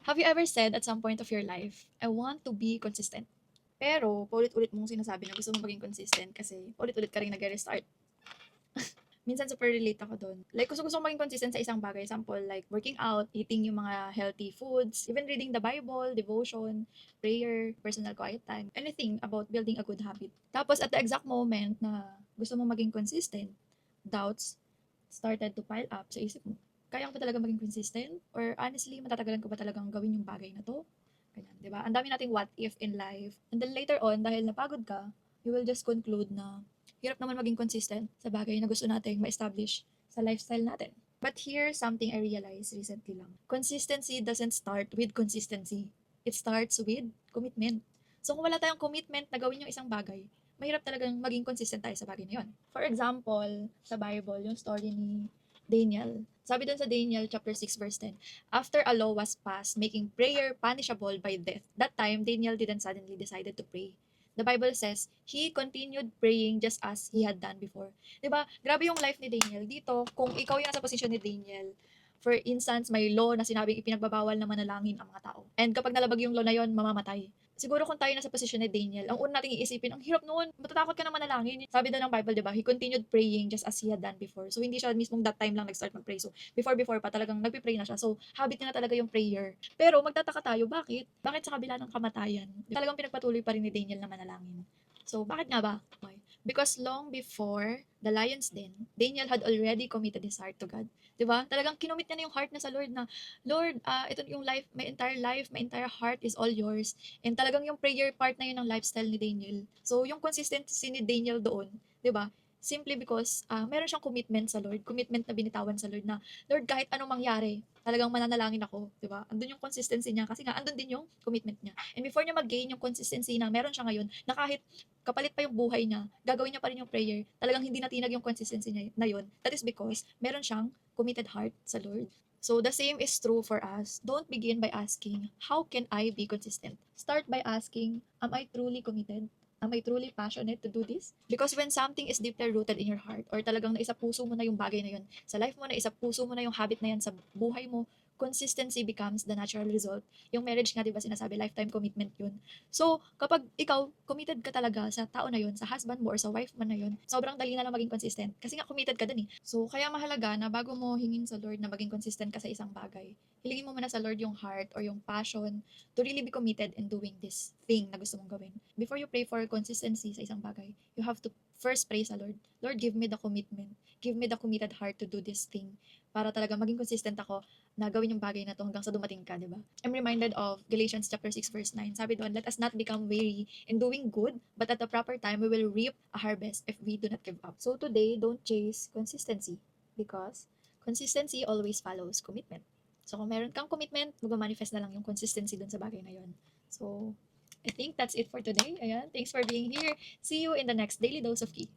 Have you ever said at some point of your life, I want to be consistent? Pero, paulit-ulit mong sinasabi na gusto mong maging consistent kasi paulit-ulit ka rin nag-restart. Minsan super relate ako dun. Like, gusto kong maging consistent sa isang bagay. Example, like working out, eating yung mga healthy foods, even reading the Bible, devotion, prayer, personal quiet time, anything about building a good habit. Tapos, at the exact moment na gusto mong maging consistent, doubts started to pile up sa isip mo. Kaya ko ba talaga maging consistent? Or honestly, matatagalan ko ba talagang gawin yung bagay na to? Ganyan, di ba? Ang dami nating what if in life. And then later on, dahil napagod ka, you will just conclude na hirap naman maging consistent sa bagay na gusto nating ma-establish sa lifestyle natin. But here's something I realized recently lang. Consistency doesn't start with consistency. It starts with commitment. So kung wala tayong commitment na gawin yung isang bagay, mahirap talagang maging consistent tayo sa bagay na yun. For example, sa Bible, yung story ni Daniel. Sabi dun sa Daniel chapter 6 verse 10, after a law was passed making prayer punishable by death, that time Daniel didn't suddenly decided to pray. The Bible says, he continued praying just as he had done before. 'Di ba? Grabe yung life ni Daniel. Dito, kung ikaw yung nasa posisyon ni Daniel, for instance, may law na sinabing ipinagbabawal na manalangin ang mga tao. And kapag nalabag yung law na yon, mamamatay. Siguro kung tayo nasa posisyon ni Daniel, ang una nating iisipin, ang hirap noon, matatakot ka na manalangin. Sabi daw ng Bible, di ba? He continued praying just as he had done before. So, hindi siya mismong that time lang nag-start mag-pray. So, before pa, talagang nagpe-pray na siya. So, habit niya na talaga yung prayer. Pero, magtataka tayo, bakit? Bakit sa kabila ng kamatayan? Talagang pinagpatuloy pa rin ni Daniel na manalangin. So, bakit nga ba? Why? Because long before the lion's den, Daniel had already committed his heart to God. Diba? Talagang kinumit niya na yung heart na sa Lord na, Lord, ito yung life, my entire heart is all yours. And talagang yung prayer part na yun ng lifestyle ni Daniel. So, yung consistency ni Daniel doon, di ba? Simply because meron siyang commitment sa Lord, commitment na binitawan sa Lord na, Lord, kahit anong mangyari, talagang mananalangin ako, di ba? Andun yung consistency niya kasi nga andun din yung commitment niya. And before niya mag-gain yung consistency na meron siya ngayon, na kahit kapalit pa yung buhay niya, gagawin niya pa rin yung prayer, talagang hindi natinag yung consistency niya na yun. That is because meron siyang committed heart sa Lord. So the same is true for us. Don't begin by asking, how can I be consistent? Start by asking, am I truly committed? Am I truly passionate to do this? Because when something is deeply rooted in your heart, or talagang naisa puso mo na yung bagay na yun, sa life mo na isa puso mo na yung habit na yan sa buhay mo, consistency becomes the natural result. Yung marriage nga, di ba sinasabi, lifetime commitment yun. So, kapag ikaw, committed ka talaga sa tao na yun, sa husband mo or sa wife mo na yun, sobrang dali na lang maging consistent. Kasi nga, committed ka dun eh. So, kaya mahalaga na bago mo hingin sa Lord na maging consistent ka sa isang bagay, hilingin mo muna sa Lord yung heart or yung passion to really be committed in doing this thing na gusto mong gawin. Before you pray for consistency sa isang bagay, you have to first pray sa Lord. Lord, give me the commitment. Give me the committed heart to do this thing para talaga maging consistent ako na gawin yung bagay na to hanggang sa dumating ka, di ba? I'm reminded of Galatians chapter 6 verse 9. Sabi doon, let us not become weary in doing good, but at the proper time we will reap a harvest if we do not give up. So today, don't chase consistency because consistency always follows commitment. So kung meron kang commitment, mag-manifest na lang yung consistency dun sa bagay na yon. So I think that's it for today. Ayan, thanks for being here. See you in the next Daily Dose of Key.